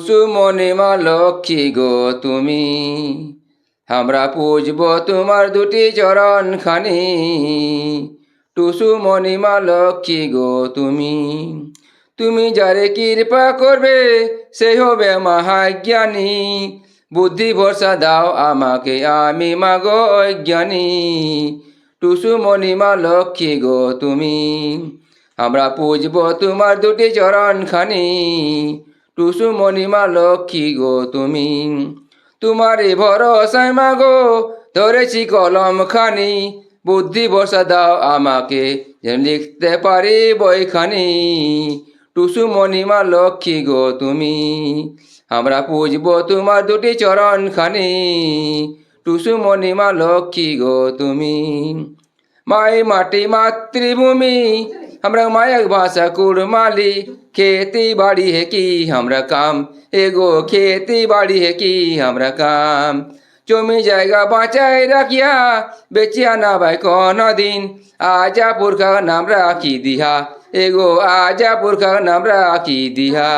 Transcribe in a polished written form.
টুসু মণিমা লক্ষ্মী গো তুমি, আমরা পুজব তোমার দুটি চরণ খানি। টুসু মণিমা লক্ষ্মী গো তুমি, তুমি যারে কৃপা করবে সে হবে মহাজ্ঞানী। বুদ্ধি ভরসা দাও আমাকে, আমি মাগো অজ্ঞানী। টুসু মণিমা লক্ষ্মী গো তুমি, আমরা পুজব তোমার দুটি চরণ খানি। টুসু মণিমা লক্ষ্মী গো তুমি, তোমারে ভরসায় মাগো ধরেছি কলম খানি। বুদ্ধি ভরসা দাও আমাকে, যেন লিখতে পারি বইখানি। টুসু মণিমা লক্ষ্মী গো তুমি, আমরা পুজব তোমার দুটি চরণ খানি। টুসু মণিমা লক্ষ্মী গো তুমি, মাই মাটি মাতৃভূমি আমরা মায়क भाषा कुड़माली। खेती बाड़ी है कि हमरा काम, एगो खेती बाड़ी है कि हमरा काम। জমি জায়গা বাঁচাই রাখিয়া বেচিয়া না ভাই কোনো দিন। আজা পুরখা নাম রাখি দিহা, এগো আজা পুরখা নাম রাখি দিহা।